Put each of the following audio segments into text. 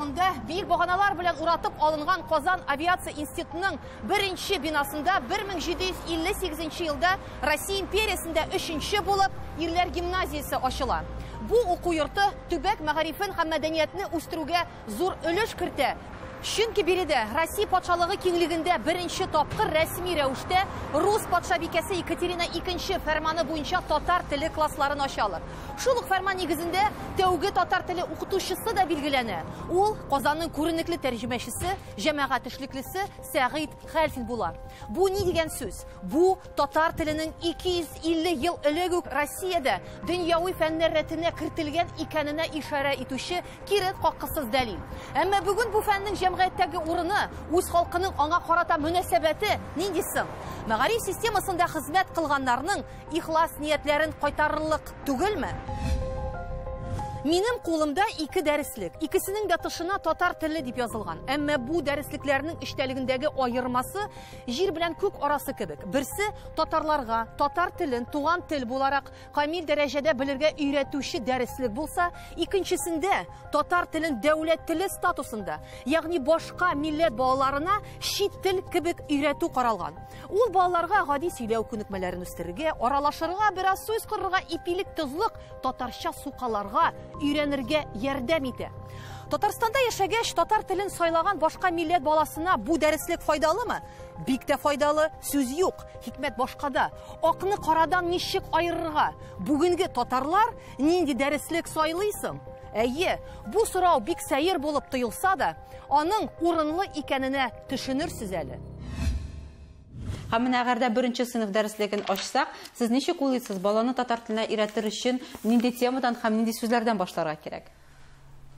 районында бик баганалар белән уратып алынган Казан авиация институтының беренче бинасында 1758 елда Россия империясында 3-нче булып ирләр гимназиясе ачыла. Бу уку йорты төбәк мәгарифен һәм мәдәниятне үстерүгә зур өлеш кертә. Чөнки биредә Россия патшалыгы киңлегендә беренче тапкыр рәсми рәвештә рус патшабикәсе Екатерина II фәрманы буенча татар теле классларын ачалар. Шул ук фәрман нигезендә тәүге татар теле укытучысы да билгеләнә. Ул Казанның күренекле тәрҗемәчесе, җәмәгать эшлеклесе Сәгыйд Хәлфин була. Бу ни дигән сүз? Бу татар теленең 250 ел элек үк Россиядә дөньяви фәннәр рәтенә кертелгән икәненә ишарә итүче кирәк каккысыз дәлил. Әмма бүген бу фәннең җәмгыятьтәге урыны, үз халкының аңа карата мөнәсәбәте нинди соң? Мәгариф системасында хезмәт кылганнарның ихлас ниятләрен кайтарырлык түгелме? Минем кулымда 2 дәреслек. Икесенең дә тышына татар теле дип язылган. Әмма бу дәреслекләрнең эчтәлегендәге аермасы җир белән күк арасы кебек. Берсе татарларга татар телен туган тел буларак камил дәрәҗәдә белергә өйрәтүче дәреслек булса, икенчесендә татар телен дәүләт теле статусында, ягъни башка милләт балаларына чит тел кебек өйрәтү каралган. Ул балаларга гади сөйләү күнекмәләрен үстерергә, аралашырга, бераз сүз кырырга, ипилек тозлык татарча сукаларга өйрәнергә ярдәм итә. Татарстанда яшәгәч, татар телен сайлаган башка милләт баласына бу дәреслек файдалымы? Бик тә файдалы, сүз юк. Хикмәт башкада. Акны карадан ничек айырырга? Бүгенге татарлар нинди дәреслек сайлыйсың? Әйе, бу сорау бик сәер булып тоелса да, аның урынлы икәненә төшенерсез әле. Һәм менә әгәр дә беренче сыйныф дәреслеген ачсак, сез ничек уйлыйсыз, баланы татар теленә өйрәтер өчен нинди темадан һәм нинди сүзләрдән башларга кирәк?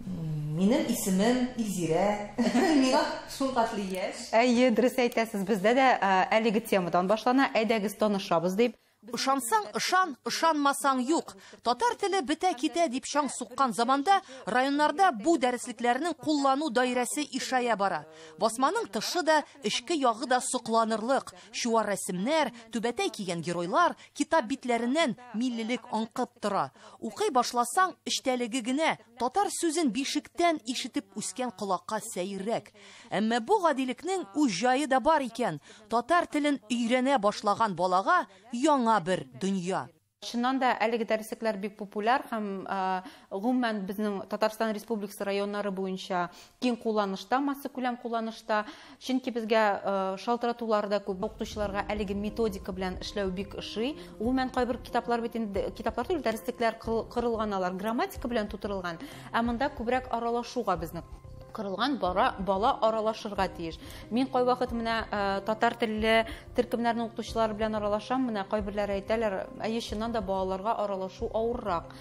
Минем исемем Илзирә. Миңа шул катлы яшь. Әйе, дөрес әйтәсез. Бездә дә әлеге темадан башлана, әйдәгез танышабыз дип. Ышансаң ышан, ышанмасаң юк. Татар теле бетә китә дип чаң суккан заманда районнарда бу дәреслекләрнең куллану даирәсе ишая бара. Басманың тышы да, эчке ягы да сокланырлык. Шуар рәсемнәр, түбәтәй кигән геройлар китап битләреннән миллилек аңкып тора. Укый башласаң, эчтәлеге генә татар сүзен бишектән ишетеп үскән колакка сәеррәк. Әмма бу гадилекнең үз җае да бар икән. Татар телен өйрәнә башлаган балага яңа bir dünya. Шуннан да әлеге дәреслекләр бик популяр һәм гомумән безнең Татарстан Республикасы районнары буенча киң кулланышта, масса күләм кулланышта. Чөнки безгә шалтыратуларда күп укытучыларга әлеге методика белән эшләү бик ошый. Гомумән кайбер китаплар бит инде китаплар түгел, дәреслекләр кырылганалар, грамматика белән тутырылган. Ә монда күбрәк аралашуга безне кырылган бала аралашырга тиеш. Мин кайвакыт менә татар телле төркемнәрнең укытучылары белән аралашам, менә кайберләре әйтәләр, әйе чыннан да балаларга аралашу авыррак.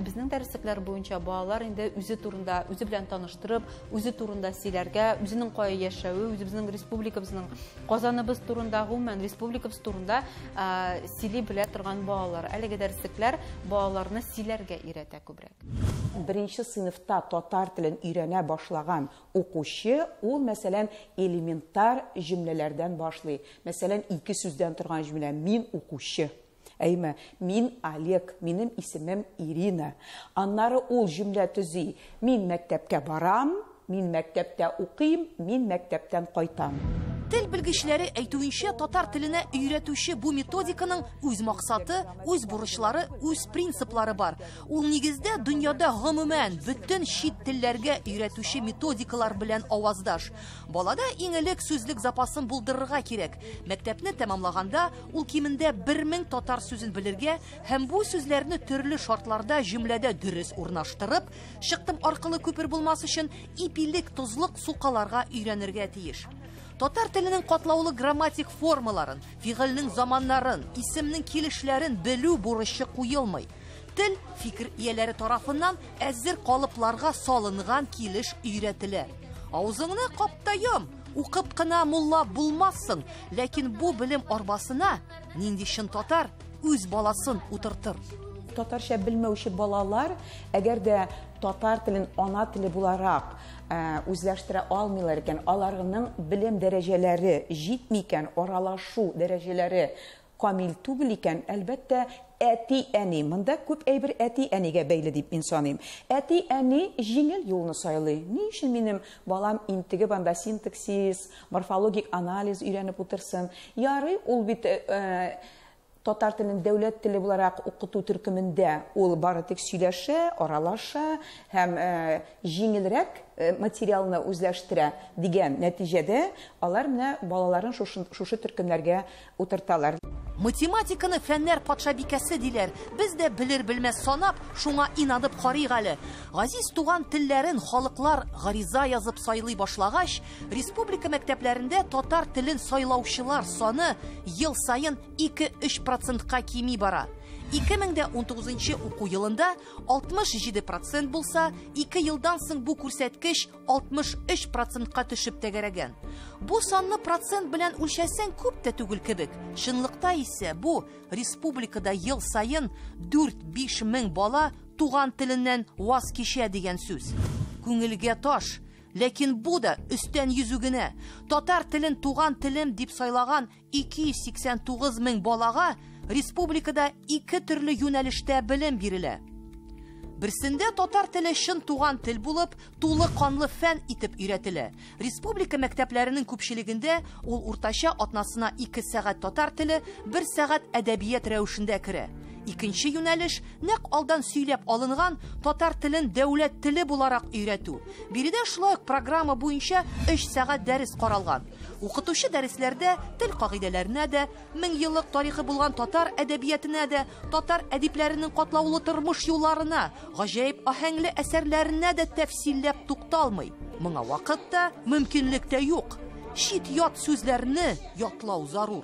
Безнең дәреслекләр буенча балалар инде үзе турында, үзе белән таныштырып, үзе турында сөйләргә, үзенең кая яшәве, үзебезнең республикабызның Казаныбыз турында, гомумән республикабыз турында сөйли белә торган балалар. Әлеге дәреслекләр балаларны сөйләргә өйрәтә күбрәк. Беренче сыйныфта татар телен өйрәнә башлаган укучы, ул мәсәлән элементар җөмләләрдән башлый. Мәсәлән, 2 сүздән торган җөмлә: мин укучы. Әйме, мин Олег, минем исемем Ирина. Аннары ул җөмлә төзи: мин мәктәпкә барам, мин мәктәптә укыйм, мин мәктәптән кайтам. Тел белгечләре әйтүенчә, татар теленә өйрәтүче бу методиканың үз максаты, үз бурычлары, үз принциплары бар. Ул нигездә дөньяда гомумән бөтен чит телләргә өйрәтүче методикалар белән аваздаш. Балада иң элек сүзлек запасын булдырырга кирәк. Мәктәпне тәмамлаганда ул кимендә 1000 татар сүзен белергә һәм бу сүзләрне төрле шартларда җөмләдә дөрес урнаштырып, чыктым аркылы күпер булмас өчен ипилек тозлык сукаларга өйрәнергә тиеш. Татар теленең катлаулы грамматик формаларын, фигыльнең заманнарын, исемнең килешләрен белү бурычы куелмый. Тел фикер ияләре тарафыннан әзер калыпларга салынган килеш өйрәтелә. Авызыңны каптайым, укып кына мулла булмассың, ләкин бу белем арбасына нинди чын татар үз баласын утыртыр. Татарча белмәүче балалар, әгәр дә татар телен ана теле буларак үзләштерә алмыйлар икән, аларның белем дәрәҗәләре җитми икән, аралашу дәрәҗәләре камил түгел икән, әлбәттә, әти-әни. Монда күп әйбер әти-әнигә бәйле дип мин саныйм. Әти-әни җиңел юлны сайлый. Ни өчен минем балам интеге банда синтаксис, морфологик анализ өйрәнеп утырсын? Ярый, ул бит татар телен дәүләт теле буларак укыту төркемендә ул бары тик сөйләшә, аралаша һәм җиңелрәк материалны үзләштерә дигән нәтиҗәдә алар менә балаларын шушы төркемнәргә утырталар. Математиканы фәннәр патшабикәсе диләр. Без дә белер-белмәс санап, шуңа инанып карыйк әле. Газиз туган телләрен халыклар гариза язып сайлый башлагач, республика мәктәпләрендә татар телен сайлаучылар саны ел сайын 2-3%-ка кими бара. 2019 уку елында 67% булса, 2 елдан соң бу күрсәткеч 63%-ка төшеп тәгәрәгән. Бу санны процент белән үлчәсәң күп тә түгел кебек. Чынлыкта исә бу республикада ел сайын 4-5 мең бала туган теленнән ваз кичә дигән сүз. Күңелгә таш. Ләкин бу да өстән йөзү генә. Татар телен туган телем дип сайлаган 289 мең балага республикада 2 төрле юнәлештә белем бирелә. Берсендә татар теле шын туган тел булып, тулы канлы фән итеп өйрәтелә. Республика мәктәпләренең күпчелегендә ул уртача атнасына 2 сәгать татар теле, 1 сәгать әдәбият рәвешендә керә. Икенче юнәлеш нәкъ алдан сөйләп алынган татар телен дәүләт теле буларак өйрәтү. Биредә шулай ук программа буенча 3 сәгать дәрес каралган. Укытучы дәресләрдә тел кагыйдәләренә дә, 1000 еллык тарихы булган татар әдәбиятына да, татар әдипләренең катлаулы тормыш юлларына, гаҗәеп аһәңле әсәрләренә дә тәфсилләп тукталмый. Моңа вакыт та, мөмкинлек тә юк. Чит ят сүзләрне ятлау зарур.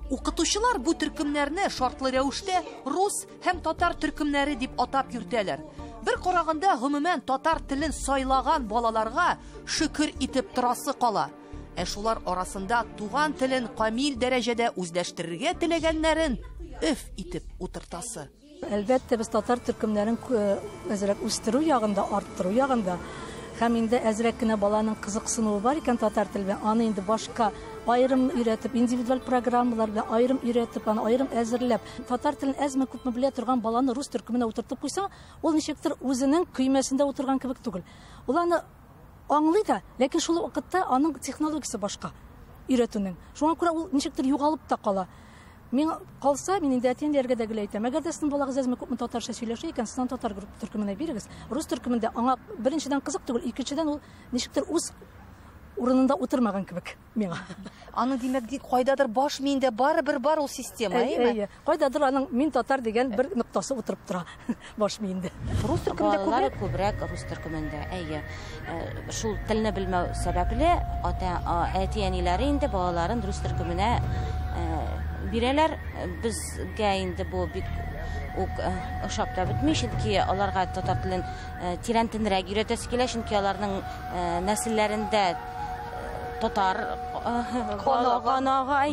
Укытучылар бу төркемнәрне шартлы рәвештә рус һәм татар төркемнәре дип атап йөртәләр. Бер караганда гомумән татар телен сайлаган балаларга шөкер итеп торасы кала. Шулар арасында туган телен камил дәрәҗәдә үзләштерергә теләгәннәрен өф итеп утыртасы. Әлбәттә, без татар төркемнәрен әзрәк үстерү ягында, арттыру ягында һәм инде әзрәк кенә баланың кызыксынуы бар икән татар теле белән, аны инде башка айрым өйрәтеп, индивидуаль программалар белән айрым өйрәтеп, аны айрым әзерләп, татар телен әзме күпме белә торган баланы рус төркеменә утыртып куйса, ул ничектер үзенең көймәсендә утырган кебек түгел. Ул аны аңлый да, ләкин шул вакытта аның технологиясе башка өйрәтүнең. Шуңа күрә ул ничектер югалып та кала. Мин калса, мин инде әтиәннәргә дә әйтәм. Әгәр дә сезнең балагыз әзме күпме татарча сөйләшә икән, сезнең татар төркеменә бирегез. Рус төркемендә аңа беренчедән кызык түгел, икенчедән ул ничектер үз урынында утырмаган кебек миңа. Аның димәк кайдадыр баш миендә барыбер бар ул система, әйме? Кайдадыр аның мин татар дигән бер ноктасы утырып тора баш миендә. Рус төркемендә күбрәк рус төркемендә. Шул телне белмәү сәбәпле әти-әниләре инде балаларын рус төркеменә бирәләр. Безгә инде бу бик ошап та бетми, чөнки аларга татар телен тирәнтенрәк өйрәтәсе килә, чөнки аларның нәселләрендә татар канага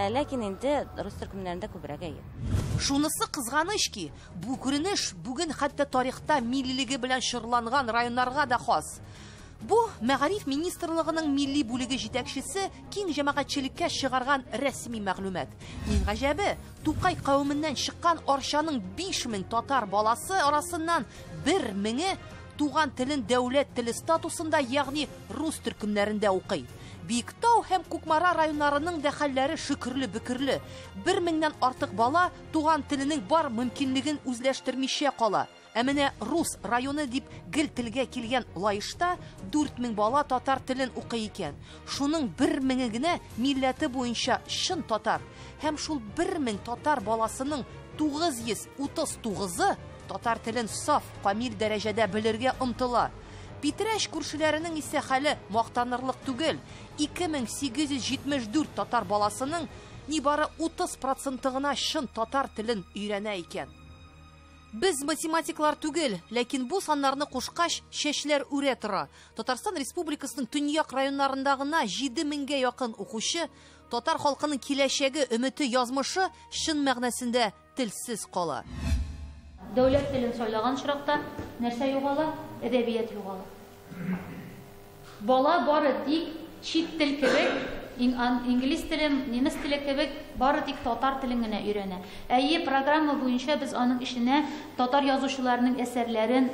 ләкин инде рус төркемнәрендә күбрәк Шунысы кызганыч ки, бу күренеш бүген хәтта тарихта миллилеге белән шырланган районнарга да хас. Бу Мәгариф министрлыгының милли бүлеге җитәкчесе киң җәмәгатьчелеккә чыгарган рәсми мәгълүмат. Иң гаҗәбе, Тукай кавымыннан чыккан Арчаның 5000 татар баласы арасыннан 1000-е туган телен дәүләт теле статусында, ягъни рус төркемнәрендә укый. Биектау һәм Кукмара районнарының да хәлләре шөкерле-бөкерле. 1000-нән артык бала туган теленең бар мөмкинлеген үзләштермичә кала. Әмінә Рус районы дип гел телгә килгән лайышта 4000 бала татар телен укый икән. Шуның 1000-е генә милләте буенча шын татар. Һәм шул 1000 татар баласының 939-ы татар телен саф, камил дәрәҗәдә белергә омтыла. Питрәш күршеләренең исә хәле мактанырлык түгел. 2874 татар баласының нибары 30% гына шын татар телен өйрәнә икән. Без математиклар түгел, ләкин бу саннарны кушкач чәчләр үрә тора. Татарстан Республикасының төньяк районнарында гына 7000-гә якын укучы, татар халкының киләчәге, өмете, язмышы шын мәгънәсендә телсез кала. Дәүләт телен сайлаган чиракта нәрсә югала? Әдәбият югала. Бала бары тик чит тел кебек инглиз теле, немец теле кебек бары тик татар телен генә өйрәнә. Әйе, программа буенча без аның ишенә татар язучыларының әсәрләрен,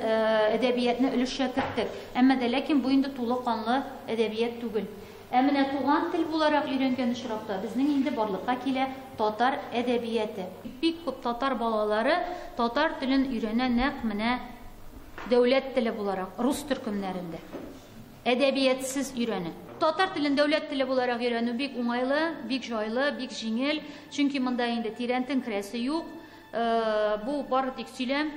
әдәбиятны өлешчә керттек. Әмма дә ләкин бу инде тулы канлы әдәбият түгел. Ә менә туган тел буларак өйрәнгән очракта безнең инде барлыкка килә татар әдәбияты. Бик күп татар балалары татар телен өйрәнә нәкъ менә дәүләт теле буларак, рус төркемнәрендә. Әдәбиятсыз өйрәнә. Татар телен дәүләт теле буларак өйрәнү бик уңайлы, бик җайлы, бик җиңел, чөнки монда инде тирәнтен керәсе юк. Бу бары тик сөйләм,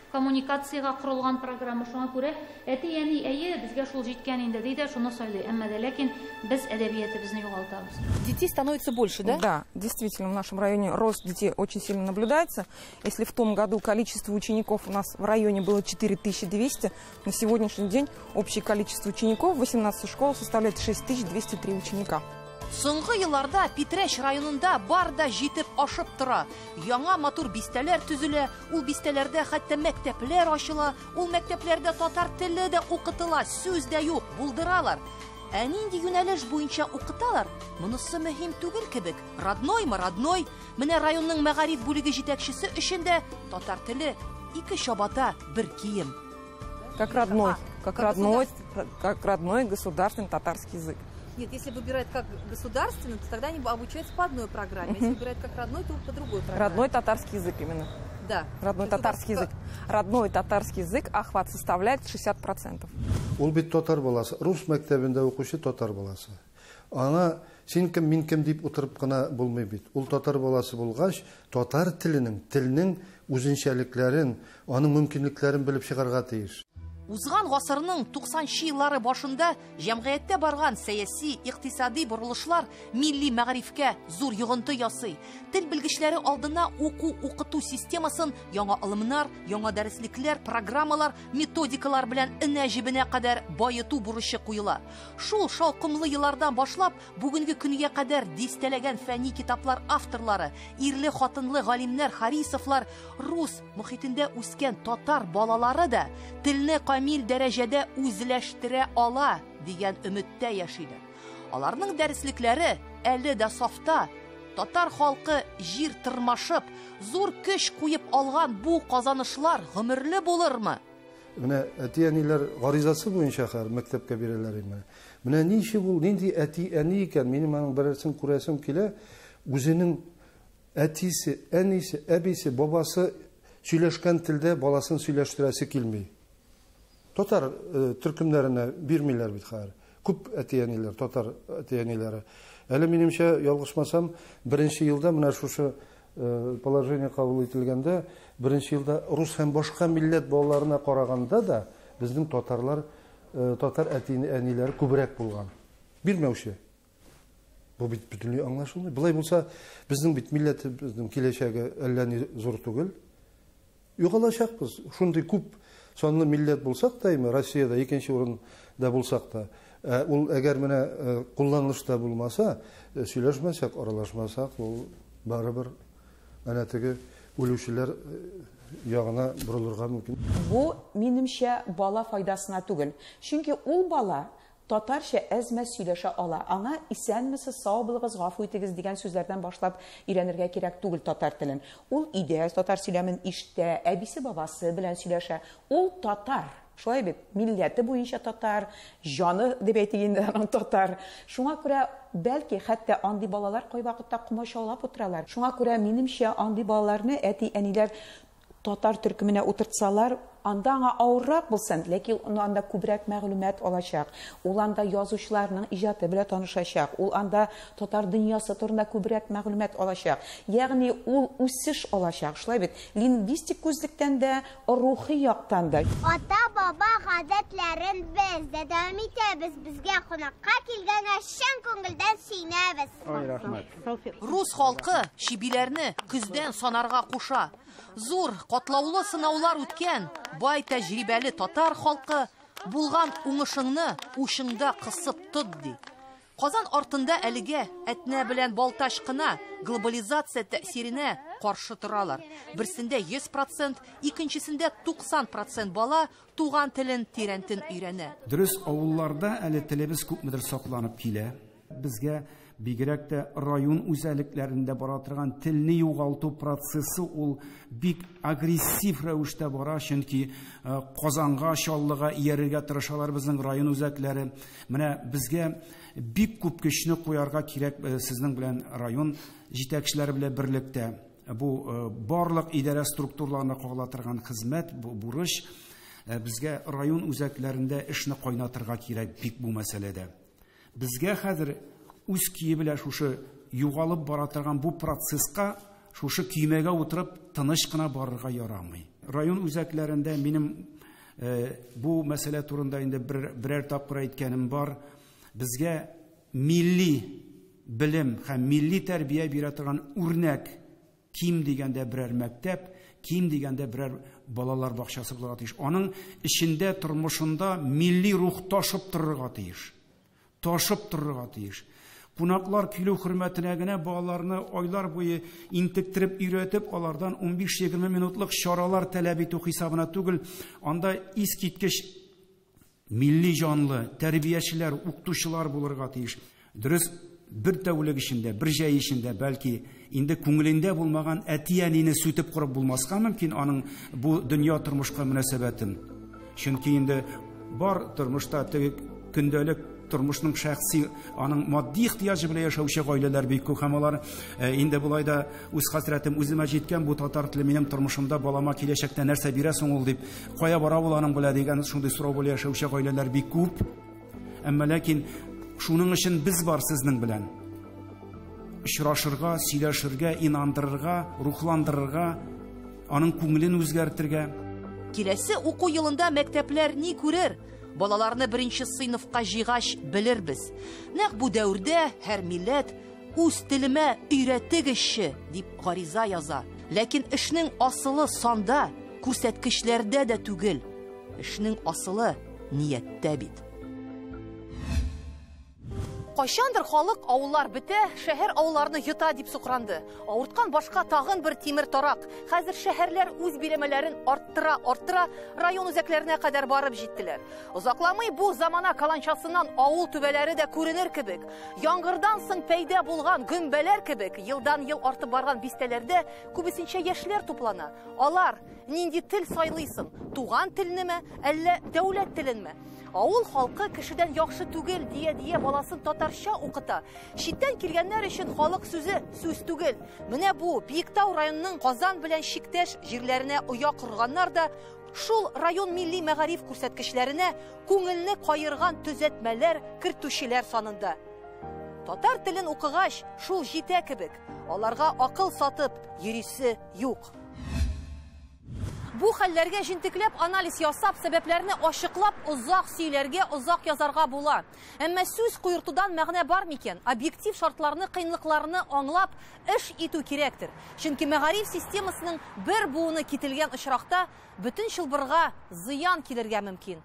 коммуникациягә корылган программа, шуңа күрә әти-әни әйе безгә шул җиткән инде диде, шуны сөйләй. Әмма дә ләкин без әдәбиятыбызны югалтабыз. Детей становится больше, да? Да, действительно, в нашем районе рост детей очень сильно наблюдается. Если в том году количество учеников у нас в районе было 4200, на сегодняшний день общее количество учеников в 18 школах составляет 6203 ученика. Соңгы елларда Питрәш районында бар да җитеп ашып тора. Яңа матур бистәләр төзелә, ул бистәләрдә хәтта мәктәпләр ачыла, ул мәктәпләрдә татар теле дә укытыла, сүз дә юк, булдыралар. Ә нинди юнәлеш буенча укыталар? Монысы мөһим түгел кебек. Родноймы, родной. Менә районның мәгариф бүлеге җитәкчесе өчен дә татар теле ике чабата, бер кием. Как родной государственный татарский язык. Нет, если выбирают как государственный, то тогда они обучаются по одной программе. Если выбирают как родной, то по другой программе. Родной татарский язык именно. Да. Родной татарский язык. Родной татарский язык охват составляет 60%. Ул бит татар баласы. Рус мәктәбендә укучы татар баласы. Ана син кем, мин кем дип утырып кына булмый бит. Ул татар баласы булгач, татар телнең үзенчәлекләрен, аның мөмкинлекләрен белеп чыгарга тиеш. Узган гасырның 90-нчы еллары башында җәмгыятьтә барган сәяси, икътисади бурылышлар милли мәгърифкә зур йогынты ясый. Тел белгечләре алдына укыту системасын яңа алымнар, яңа дәреслекләр, программалар, методикалар белән энә-җибенә кадәр байыту бурычы куела. Шул шалкымлы еллардан башлап бүгенге көнгә кадәр дистәләгән фәнни китаплар авторлары, ирле-хатынлы галимнәр Харисовлар, рус мөхитендә үскән татар балалары да телне камил дәрәҗәдә үзләштерә ала дигән өметтә яшиләр. Аларның дәреслекләре әле дә сафта. Татар халкы җир тырмашып, зур көч куеп алган бу казанышлар гомерле булырмы? Менә әти-әниләр гаризасы буенча хәр мәктәпкә бирәләр инде. Менә ничек ул, нинди әти-әни икән, минем аның берәрсен күрәсем килә, үзенең әтисе, әнисе, әбисе, бабасы сөйләшкән телдә баласын сөйләштерәсе килми. Татар төркемнәренә бирмиләр бит хәзер. Күп әти-әниләр, татар әти-әниләре. Әле минемчә, ялгышмасам, беренче елда менә шушы положение кабул ителгәндә, беренче елда рус һәм башка милләт балаларына караганда да безнең татарлар, татар әти-әниләре күбрәк булган. Бирмәүче. Бу бит бөтенләй аңлашылмый. Булай булса, безнең бит милләте, безнең киләчәге әллә ни зур түгел. Югалачакбыз. Шундый күп сонлы милләт булсак та, Россиядә икенче урында булсак та, ул әгәр менә кулланылышта булмаса, сөйләшмәсәк, аралашмасак, ул барыбер әнә теге үлүчеләр ягына бурылырга мөмкин. Бу минемчә бала файдасына түгел. Чөнки ул бала татарча әзмәс сөйләшә ала. Аңа исәнмесез, сау булыгыз, гафу итегез дигән сүзләрдән башлап өйрәнергә кирәк түгел татар телен. Ул идә татар сөйләмен ишетә, әбисе бабасы белән сөйләшә. Ул татар. Шулай бит, милләте буенча татар, җаны дип әйтгәндә татар. Шуңа күрә бәлки хәтта андый балалар кай вакытта комачаулап утыралар. Шуңа күрә минемчә андый балаларны әти-әниләр татар төркеменә утыртсалар, анда аңа авыррак булсын, ләкин анда күбрәк мәгълүмат алачак. Ул анда язучыларның иҗаты белән танышачак. Ул анда татар дөньясы турында күбрәк мәгълүмат алачак. Ягъни ул үсеш алачак. Шулай бит, лингвистик күзлектән дә, рухи яктан да. Ата-баба гадәтләрен без дә дәвам итәбез. Безгә кунакка килгәнгә чын күңелдән сөйнәбез. Ой, рәхмәт. Рус халкы шибиләрне көздән санарга куша. Зур, катлаулы сынаулар үткән, бай тәҗрибәле татар халкы булган уңышыңны ушыңда кысып тот ди. Казан артында әлегә әтнә белән балташ кына глобализация тәэсиренә каршы торалар. Берсендә 100%, икенчесендә 90% бала туган телен тирәнтен өйрәнә. Дөрес, авылларда әле телебез күпмедер сакланып килә. Безгә бигрәк тә район үзәлекләрендә бара торган телне югалту процессы ул бик агрессив рәвештә бара, чөнки Казанга, Чаллыга иярергә тырышалар безнең район үзәкләре. Менә безгә бик күп көчне куярга кирәк сезнең белән район җитәкчеләре белән берлектә. Бу барлык идарә структураларына кагыла торган хезмәт, бу бурыч. Безгә район үзәкләрендә эшне кайнатырга кирәк бик бу мәсьәләдә. Безгә хәзер үз көе белән шушы югалып бара торган бу процесска шушы көймәгә утырып тыныч кына барырга ярамый. Район үзәкләрендә минем бу мәсьәлә турында инде берәр тапкыр әйткәнем бар. Безгә милли белем һәм милли тәрбия бирә торган үрнәк ким дигәндә берәр мәктәп, ким дигәндә берәр балалар бакчасы булырга тиеш. Аның эчендә тормышында милли рух ташып торырга тиеш. Ташып торырга тиеш. Кунаклар килү хөрмәтенә генә балаларны айлар буе интектереп өйрәтеп, алардан 15-20 минутлык чаралар таләп итү хисабына түгел, анда искиткеч милли җанлы тәрбиячеләр, укытучылар булырга тиеш. Дөрес, бер тәүлек эчендә, бер җәй эчендә бәлки инде күңелендә булмаган әти-әнине сүтеп курып булмаска мөмкин аның бу дөнья тормышка мөнәсәбәтен. Чөнки инде бар тормышта теге көндәлек тормышның шәхси, аның матди ихтыяҗы белән яшәүче гаиләләр бик күп, һәм алар инде булай да үз хәсрәтем үземә җиткән, бу татар теле минем тормышымда балама киләчәктә нәрсә бирә соң ул дип, кая бара ул аның белә дигән шундый сорау белән яшәүче гаиләләр бик күп. Әмма ләкин шуның өчен без бар сезнең белән. Очрашырга, сөйләшергә, инандырырга, рухландырырга, аның күңелен үзгәртергә. Киләсе уку елында мәктәпләр ни күрер? Балаларны беренче сыйныфка җыйгач белербез. Нәкъ бу дәврдә һәр милләт үз телемә өйрәтегезче дип гариза яза. Ләкин эшнең асылы санда, күрсәткечләрдә дә түгел. Эшнең асылы нияттә бит. Кайчандыр халык авыллар бетә, шәһәр авылларны йота дип сукранды. Авырткан башка тагын бер тимер тарак. Хәзер шәһәрләр үз биләмәләрен арттыра, район үзәкләренә кадәр барып җиттеләр. Узакламый бу замана каланчасыннан авыл түбәләре дә күренер кебек. Яңгырдан соң пәйда булган гөмбәләр кебек, елдан-ел артып барган бистәләрдә күбесенчә яшьләр туплана. Алар нинди тел сайлыйсың? Туган телнеме, әллә дәүләт теленме? Авыл халкы кешедән яхшы түгел дия баласын татарча укыта. Читтән килгәннәр өчен халык сүзе сүз түгел. Менә бу Биектау районының Казан белән чиктәш җирләренә оя корганнар да шул район милли мәгариф күрсәткечләренә күңелне кайырган төзәтмәләр кертүчеләр санында. Татар телен укыгач шул җитә кебек. Аларга акыл сатып йөрисе юк. Бу хәлләргә җентекләп анализ ясап, сәбәпләрне ачыклап, узак сөйләргә, узак язарга була. Әмма сүз куертудан мәгънә бар микән? Объектив шартларны, кыенлыкларны аңлап, эш итү кирәктер. Чөнки мәгариф системасының бер буыны кителгән очракта бөтен чылбырга зыян килергә мөмкин.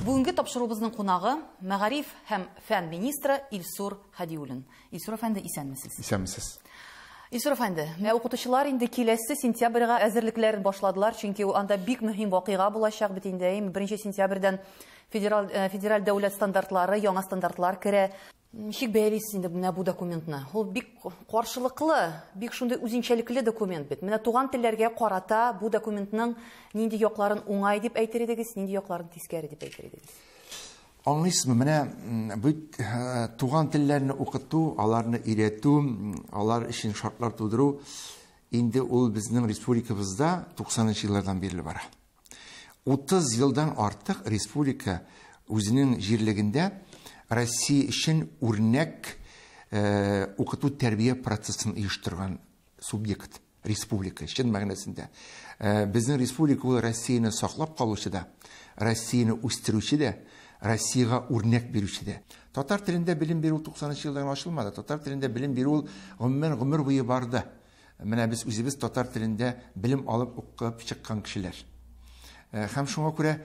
Бүгенге тапшыруыбызның кунагы мәгариф һәм фән министры Илсур Хәдиуллин. Илсур әфәнде, исәнмесез? Исәнмесез. Илсур әфәнде, укытучылар инде киләсе сентябрьгә әзерлекләрен башладылар, чөнки анда бик мөһим вакыйга булачак бит инде. 1 сентябрьдән федераль дәүләт стандартлары, яңа стандартлар керә. Ничек бәялисез инде менә бу документны? Ул бик каршылыклы, бик шундый үзенчәлекле документ бит. Менә туган телләргә карата бу документның нинди якларын уңай дип әйтер идегез, нинди якларын тискәре дип әйтер идегез? Аңлыйсызмы, менә бу туган телләрне укыту, аларны өйрәтү, алар өчен шартлар тудыру инде ул безнең республикабызда 90-нчы еллардан бирле бара. 30 елдан артык республика үзенең җирлегендә Россия өчен үрнәк укыту тәрбия процессын оештырган субъект, республика өчен мәгънәсендә. Безнең республика ул Россияны саклап калучы да, Россияны үстерүче дә, Россиягә үрнәк бирүче дә. Татар телендә белем бирү 90-нчы елдан ачылмады. Татар телендә белем бирү гомер буе барды. Менә без үзебез татар телендә белем алып укып чыккан кешеләр. Һәм шуңа күрә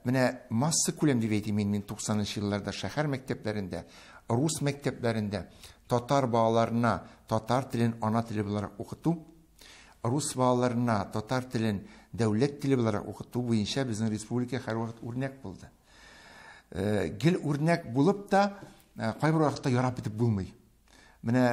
менә масса күләм дип әйтим мин 90-нчы елларда шәһәр мәктәпләрендә, рус мәктәпләрендә татар балаларына татар телен ана теле буларак укыту, рус балаларына татар телен дәүләт теле буларак укыту буенча безнең республика һәрвакыт үрнәк булды. Гел үрнәк булып та кайбер вакытта ярап бетеп булмый. Менә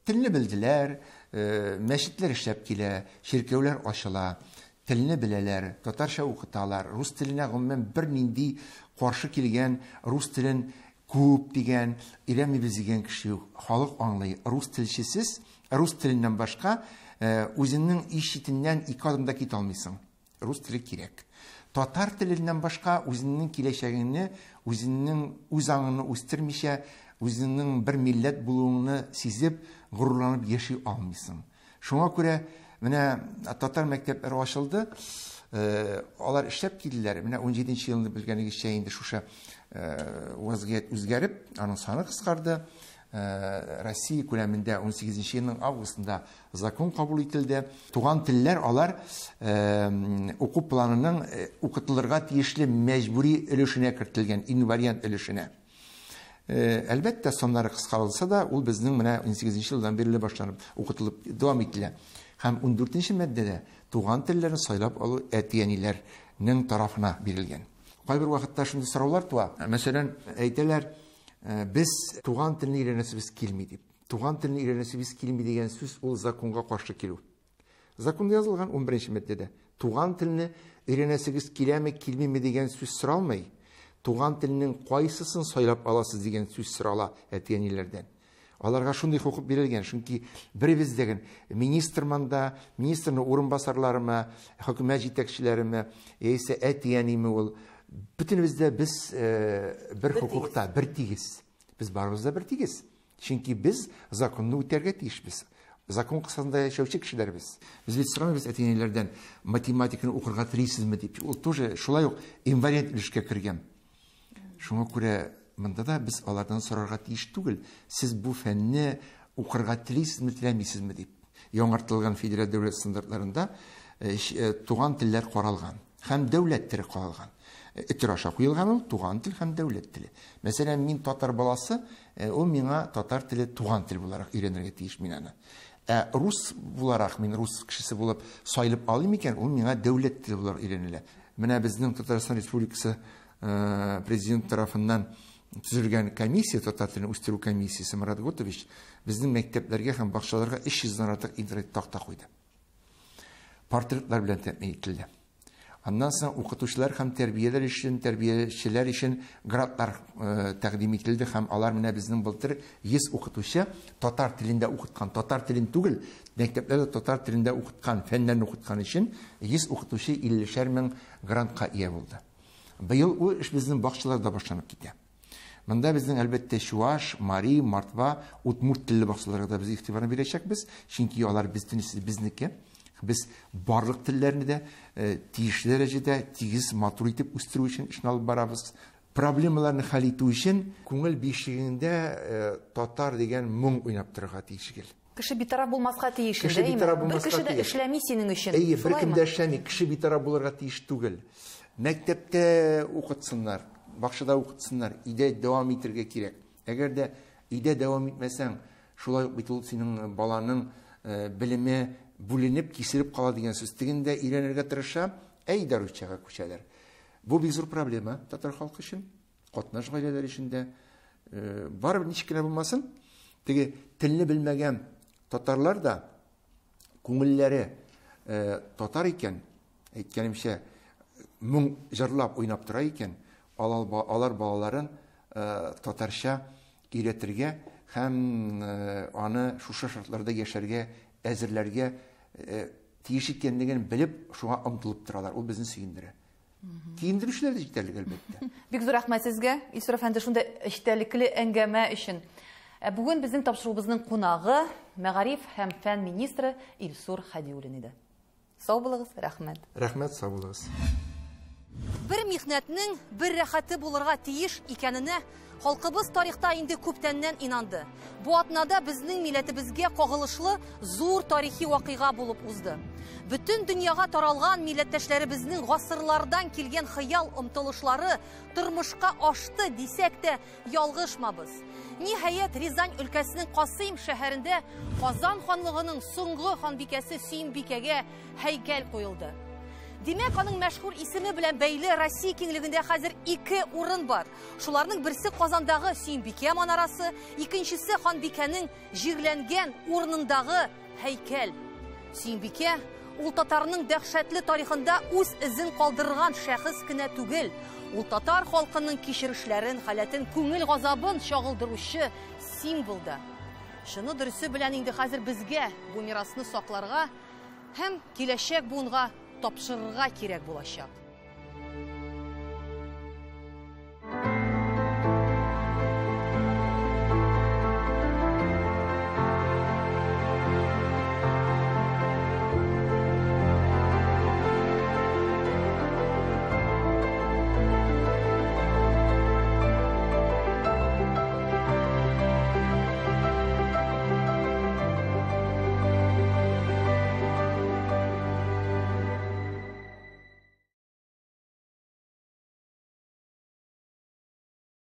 телне белделәр, мәчетләр эшләп килә, ширкәүләр ачыла, телне беләләр, татарча укыталар, рус теленә гомумән бернинди каршы килгән, рус телен күп дигән, өйрәнмибез дигән кеше юк. Халык аңлый, рус телчесез, рус теленнән башка үзеңнең ишетеннән 2 адымда китә алмыйсың. Рус теле кирәк. Татар теленнән башка үзеңнең киләчәгеңне, үзеңнең үз аңыңны үстермичә, үзеңнең бер милләт булуыңны сизеп, горурланып яши алмыйсың. Шуңа күрә менә татар мәктәпләре ачылды. Алар эшләп килделәр. Менә 17нче елны белгәнегезчә инде шушы вазгыять үзгәреп, аның саны кыскарды. Россия күләмендә 18нче елның августында закон кабул ителде. Туган телләр алар уку планының укытылырга тиешле мәҗбүри өлешенә кертелгән, инвариант өлешенә. Әлбәттә соннары кыскарылса да, ул безнең менә 18нче елдан бирле башланып укытылып дәвам ителә. Һәм 14нче маддәдә туган телләрне сайлап алу әтияниләрнең тарафына бирелгән. Кайбер вакытта шундый сораулар туа. Мәсәлән, әйтәләр, biz туган телне өйрәнәсебез килми дип. Туган телне өйрәнәсебез килми дигән сүз ул законга каршы килү. Законда язылган 11нче маддәдә туган телне өйрәнәсегез киләме, килмиме дигән сүз соралмый. Туган теленең кайсысын сайлап аласыз дигән сүз сорала әтияниләрдән. Аларга шундый хукук бирелгән, чөнки беребез дигән министрманда, министрның урынбасарларымы, хөкүмәт җитәкчеләреме, яисә әтияниме ул бөтенебездә без бер хукукта, бер тигез. Без барыбыз да бер тигез. Чөнки без законны үтәргә тиешбез. Закон кысасында яшәүче кешеләрбез. Без бит сорамыйбыз әтияниләрдән математиканы укырга телисезме дип. Ул тоже шулай ук инвариант өлешкә кергән. Шуңа күрә монда да без алардан сорарга тиеш түгел. Сез бу фәнне укырга телисезме, теләмисезме дип. Яңартылган федераль дәүләт стандартларында туган телләр каралган һәм дәүләт теле каралган. Этираша куелган ул туган тел һәм дәүләт теле. Мәсәлән, мин татар баласы, ул миңа татар теле туган тел буларак өйрәнергә тиеш мин аны. Рус буларак, мин рус кешесе булып сайлап алыйм икән, ул миңа дәүләт теле буларак өйрәнелә. Менә безнең Татарстан Республикасы президент тарафыннан төзелгән комиссия, татар телен үстерү комиссиясе, Марат Готович, безнең мәктәпләргә һәм бакчаларга 300-дән артык интернет такта куйды. Портретлар белән тәэмин ителде. Аннан соң укытучылар һәм тәрбиячеләр өчен грантлар тәкъдим ителде һәм алар менә безнең былтыр 100 укытучы татар телендә укыткан, татар телен түгел, мәктәпләрдә татар телендә укыткан, фәннәрне укыткан өчен 100 укытучы 50 мең грантка ия булды. Быел ул эш безнең бакчаларда башланып китә. Монда безнең әлбәттә Чуаш, Мари, Мартва, Удмурт телле бакчаларга без игътибарны бирәчәкбез, чөнки алар безнеке. Без барлык телләрне дә тиешле дәрәҗәдә тигез матур итеп үстерү өчен эшне алып барабыз. Проблемаларны хәл итү өчен күңел бишегендә татар дигән моң уйнап торырга тиешгел. Кеше битараф булмаска тиеш. Бер кеше дә эшләми синең өчен. Бер кем дә эшләми, кеше битараф булырга тиеш түгел. Мәктәптә укытсыннар, бакчада укытсыннар, өйдә дәвам итәргә кирәк. Әгәр дә өйдә дәвам итмәсәң, шулай ук бит ул синең баланың белеме бүленеп, кисереп кала дигән сүз тигендә өйрәнергә тырыша, әйдә русчага күчәләр. Бу бик зур проблема татар халкы өчен, катнаш гаиләләр өчен дә. Барыбер ничек кенә булмасын, теге телне белмәгән татарлар да күңелләре татар икән, әйткәнемчә, моң җырлап уйнап тора икән, алар балаларын татарча өйрәтергә һәм аны шушы шартларда яшәргә әзерләргә тиеш икәнлеген белеп, шуңа омтылып торалар. Ул безне сөендерә. Киендерүчеләр дә җитәрлек әлбәттә. Бик зур рәхмәт сезгә, Исраф әфәнде, шунда эчтәлекле әңгәмә өчен. Бүген безнең тапшыруыбызның кунагы Мәгариф һәм фән министры Илсур Хәдиуллин иде. Сау булыгыз, рәхмәт. Рәхмәт, сау булыгыз. Бер михнәтнең бер рәхәте булырга тиеш икәненә Халкыбыз тарихта инде күптәннән инанды. Бу атнада безнең милләтебезгә кагылышлы зур тарихи вакыйга булып узды. Бүтән дөньяга таралган милләттәшләребезнең гасырлардан килгән хыял омтылышлары тормышка ашты дисәк тә ялгышмабыз. Ниһаять, Рязань өлкәсенең Касыйм шәһәрендә Казан ханлыгының соңгы ханбикәсе Сөембикәгә һәйкәл куелды. Димәк, аның мәшһүр исеме белән бәйле Россия киңлегендә хәзер 2 урын бар. Шуларның берсе Казандагы Сөембикә манарасы, икенчесе ханбикәнең җирләнгән урынындагы һәйкәл. Сөембикә ул татарның дәһшәтле тарихында үз изен калдырган шәхес кенә түгел. Ул татар халкының кичерешләрен, халәтен, күңел газабын чагылдыручы символ да. Шуны дөресе белән инде хәзер безгә бу мирасны сакларга һәм киләчәк буынга тапшырырга кирәк булачак.